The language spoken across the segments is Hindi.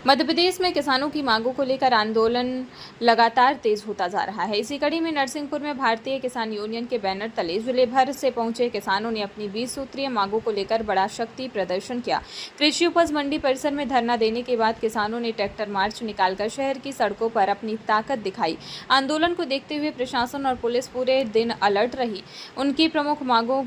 मध्य प्रदेश में किसानों की मांगों को लेकर आंदोलन लगातार तेज होता जा रहा है। इसी कड़ी में नरसिंहपुर में भारतीय किसान यूनियन के बैनर तले जिले भर से पहुंचे किसानों ने अपनी 20 सूत्रीय मांगों को लेकर बड़ा शक्ति प्रदर्शन किया। कृषि उपज मंडी परिसर में धरना देने के बाद किसानों ने ट्रैक्टर मार्च निकालकर शहर की सड़कों पर अपनी ताकत दिखाई। आंदोलन को देखते हुए प्रशासन और पुलिस पूरे दिन अलर्ट रही। उनकी प्रमुख मांगों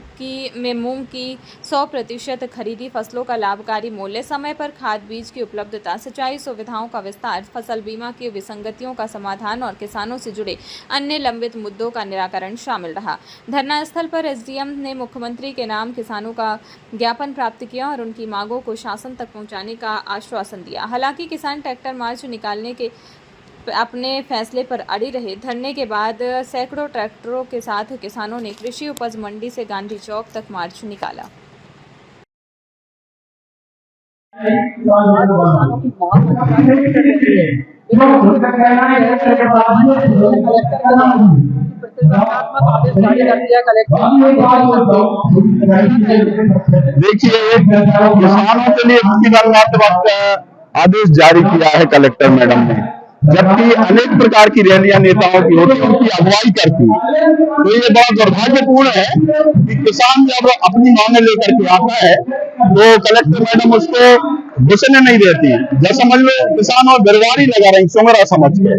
में मूंग की 100% खरीदी, फसलों का लाभकारी मूल्य, समय पर खाद बीज की उपलब्धता, सिंचाई सुविधाओं का विस्तार, फसल बीमा की विसंगतियों का समाधान और किसानों से जुड़े अन्य लंबित मुद्दों का निराकरण शामिल रहा। धरना स्थल पर एसडीएम ने मुख्यमंत्री के नाम किसानों का ज्ञापन प्राप्त किया और उनकी मांगों को शासन तक पहुंचाने का आश्वासन दिया। हालांकि किसान ट्रैक्टर मार्च निकालने के अपने फैसले पर अड़ी रहे। धरने के बाद सैकड़ों ट्रैक्टरों के साथ किसानों ने कृषि उपज मंडी से गांधी चौक तक मार्च निकाला। देखिए, किसानों के लिए आदेश जारी किया है कलेक्टर मैडम ने, जबकि अनेक प्रकार की रैलियां नेताओं की होती है, उनकी अगुवाई करती है। तो ये बहुत दुर्भाग्यपूर्ण है कि किसान जब अपनी मांगे लेकर के आता है तो कलेक्टर मैडम उसको घुसने नहीं देती। जैसे समझ लो किसान और बिरवारी लगा रहे सुंगरा समझ के।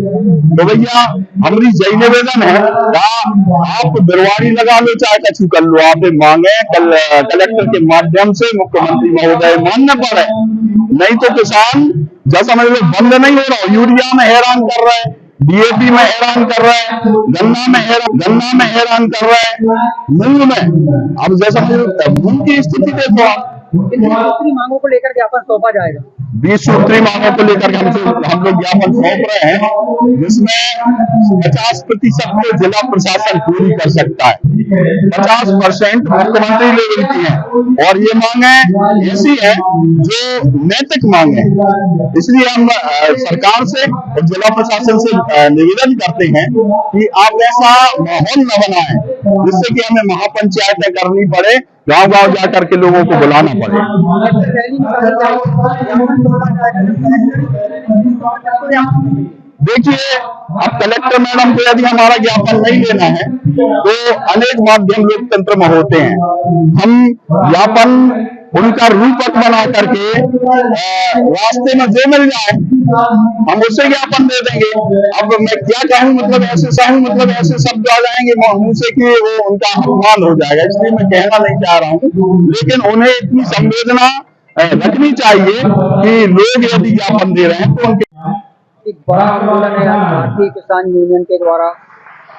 तो भैया हमारी यही निवेदन है, आप बिरवारी लगा लो चाहे कछु कर लो, आप मांगे कलेक्टर के माध्यम से मुख्यमंत्री महोदय मानना पड़े। नहीं तो किसान जैसा समझ लो बंद नहीं हो रहा, यूरिया में हैरान कर रहा है, डीएपी में हैरान कर रहा है, गन्ना में हैरान कर रहा है, मूंग में। अब जैसा मूंग की स्थिति देखो आप। सूत्री मांगों को लेकर ज्ञापन सौंपा जाएगा। 20 सूत्री मांगों को लेकर हम लोग ज्ञापन सौंप रहे हैं, जिसमें 50% को जिला प्रशासन पूरी कर सकता है, 50% मुख्यमंत्री लेवल की है। और ये मांगे ऐसी है जो नैतिक मांगे हैं। इसलिए हम सरकार से और जिला प्रशासन से निवेदन करते हैं कि आप ऐसा माहौल न बनाएं जिससे कि हमें महापंचायतें करनी पड़े, गांव-गांव जाकर के लोगों को बुलाना पड़े। देखिए, अब कलेक्टर मैडम को यदि हमारा ज्ञापन नहीं लेना है तो अनेक माध्यम लोकतंत्र में होते हैं। हम ज्ञापन उनका रूपक बना करके रास्ते में जो मिल जाए हम उसे ज्ञापन दे देंगे। अब मैं क्या कहूँ, मतलब ऐसे शब्द आ जाएंगे मुंह से कि वो उनका अपमान हो जाएगा, इसलिए मैं कहना नहीं चाह रहा हूँ। लेकिन उन्हें इतनी संवेदना रखनी चाहिए कि लोग यदि ज्ञापन दे रहे हैं तो उनके एक बड़ा आंदोलन है भारतीय किसान यूनियन के द्वारा,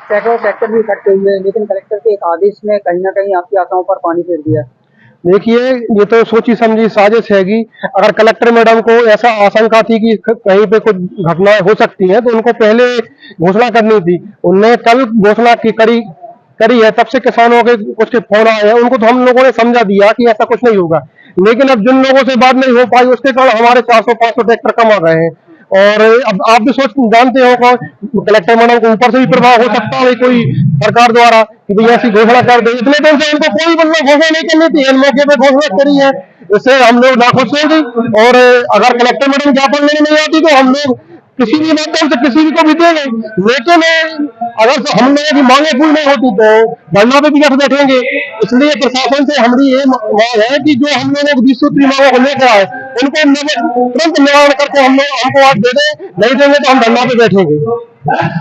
सैकड़ों ट्रैक्टर भी इकट्ठे हुए, लेकिन कलेक्टर के एक आदेश ने कहीं ना कहीं आपकी आशाओं पर पानी फेर दिया। देखिए, ये तो सोची समझी साजिश हैगी। अगर कलेक्टर मैडम को ऐसा आशंका थी कि कहीं पे कुछ घटनाएं हो सकती हैं तो उनको पहले घोषणा करनी थी। उनने कल घोषणा करी है, तब से किसानों के कुछ फोन आए हैं, उनको तो हम लोगों ने समझा दिया कि ऐसा कुछ नहीं होगा। लेकिन अब जिन लोगों से बात नहीं हो पाई उसके कारण हमारे 400-500 ट्रैक्टर कम आ गए हैं। और अब आप भी जानते हो कलेक्टर मैडम को ऊपर से भी प्रभाव हो सकता है कोई सरकार द्वारा कि भैया ऐसी घोषणा कर दे, इतने दिन से इनको कोई मतलब घोषणा नहीं करनी थी, इन मौके पे घोषणा करी है। इससे हम लोग नाखुश होंगे। और अगर कलेक्टर मैडम ज्ञापन लेने नहीं आती तो हम लोग किसी भी माध्यम से किसी को भी देंगे। लेकिन अगर हम लोगों की मांगे पूरी नहीं होती तो धरना पे भी कैसे बैठेंगे। इसलिए प्रशासन से हमारी ये मांग है कि जो हम लोगों को 20 सूत्री मांगों को लेकर आए उनको तुरंत निवारण करके हमको आज दे दें, नहीं देंगे तो हम धरना पे बैठेंगे।